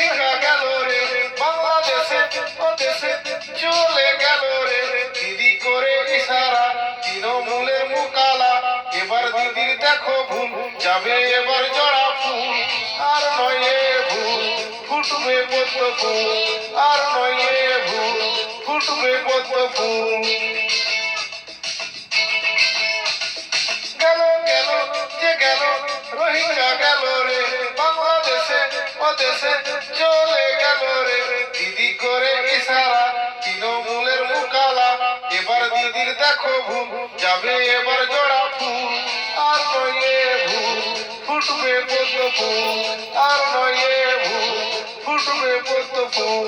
রোহিঙ্গা গেল রে বাংলাদেশে ও দেশে চলে গেল রে দিদি করে ইশারা তৃণমূলের মুকালা এবার দিদির দেখো ভুল যাবে এবার জড়া ফুল আর নয় ভুল ফুটবে পদ্ম ফুল আর নয় ভুল ফুটবে পদ্ম ফুল গেল গেল যে গেল রোহিঙ্গা গেল রে বাংলাদেশে ও দেশে চলে গেল রে দিদি করে ইশারা তৃণমূলের মুকালা এবার দিদির দেখো ভুল যাবে এবার জড়া ফুল আর নয় ভুল ফুটবে পদ্ম ফুল আর নয় ভুল ফুটবে পদ্ম ফুল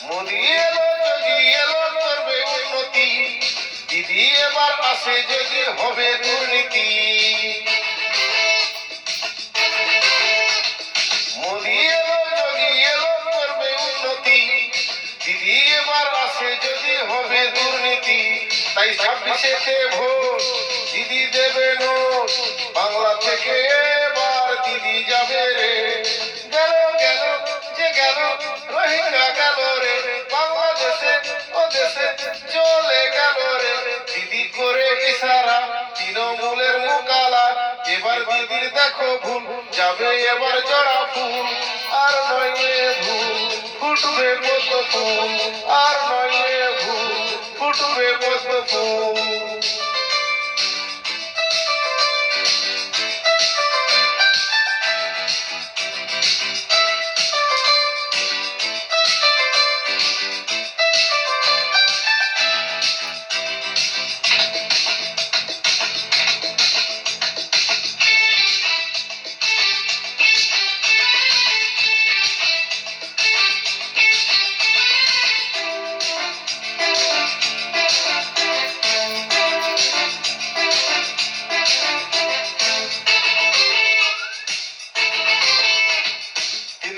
মোদি এলো যদি এলো করবে উন্নতি দিদি এবার আসে যদি হবে দুর্নীতি মোদি এলো যদি এলো করবে উন্নতি দিদি এবার আসে যদি হবে দুর্নীতি তাই 26-এতে ভোট দিদি দেবে নোট বাংলা থেকে এবার দিদি যাবে রে গেল গেল যে গেল রোহিঙ্গা গেল রে বাংলাদেশে ও দেশে চলে গেল রে দিদি করে ইশারা তৃণমূলের মুকালা এবার দিদির দেখো ভুল যাবে এবার জড়া ফুল আর নয় ভুল ফুটবে পদ্ম ফুল আর নয় ভুল ফুটবে পদ্ম ফুল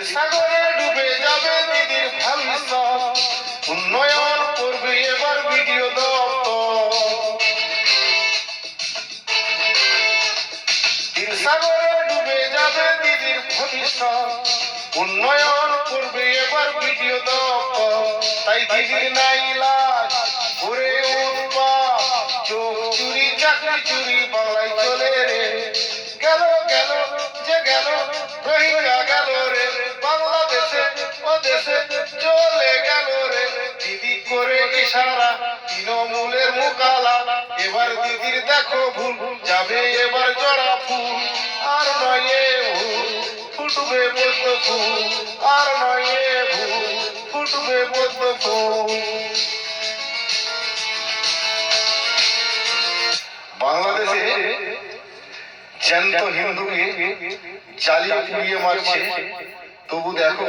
সাগরে ডুবে যাবে দিদির ভবিষ্যৎ উন্নয়ন করবে এবার ভিডিও দপ্তর সাগরে ডুবে যাবে দিদির ভবিষ্যৎ উন্নয়ন করবে এবার ভিডিও দপ্তর তাই দিদির নাই লাজ করে উৎপাত চোখ চুরি চাকরি চুরি বাংলায় চলে রে গেল গেল যে গেল রোহিঙ্গা গেল রে বাংলাদেশে ও দেশে চলে গেল রে দিদি করে ইশারা তৃণমূলের মুকালা এবার দিদির দেখো ভুল যাবে এবার জড়া ফুল আর নয় ভুল ফুটবে পদ্ম ফুল আর নয় ভুল ফুটবে পদ্ম ফুল বাংলাদেশে জ্যান্ত হিন্দুকে জ্বালিয়ে পুড়িয়ে মারছে তবু দেখো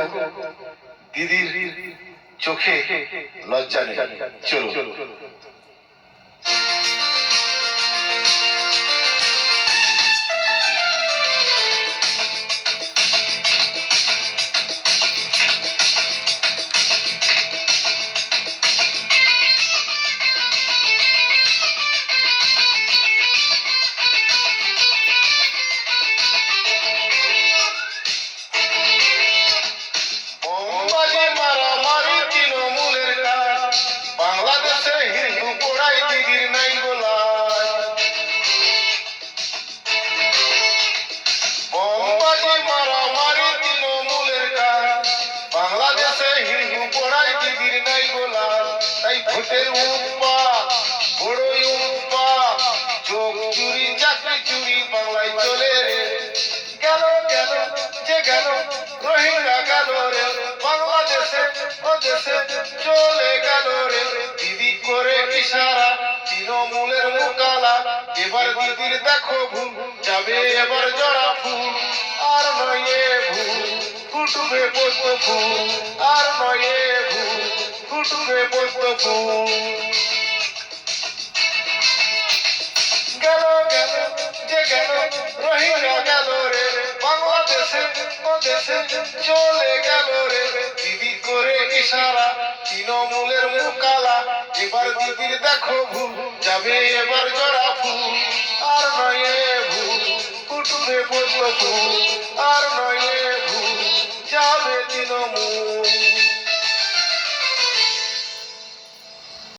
দিদির চোখে লজ্জা নেই চলো ভোটের উৎপাত বড়ই উৎপাত চোখ চুরি চাকরি চুরি বাংলায় চলে রে গেল গেল যে গেল রোহিঙ্গা গেল রে বাংলাদেশে ও দেশে চলে গেল রে দিদি করে ইশারা তৃণমূলের মুকালা এবার দিদির দেখো ভুল যাবে এবার জড়া ফুল আর নয় ভুল ফুটবে পদ্ম ফুল আর নয় ভুল উঠবে পদ্ম ফুল। গেল গেল যে গেল রোহিঙ্গা গেল রে, বাংলাদেশে ও দেশে চলে গেল রে। দিদি করে ইশারা তৃণমূলের মুকালা, এবার দিদির দেখো ভুল যাবে এবার জড়া ফুল। আর নয় এ ভুল উঠবে পদ্ম ফুল, আর নয় এ ভুল যাবে তৃণমূল।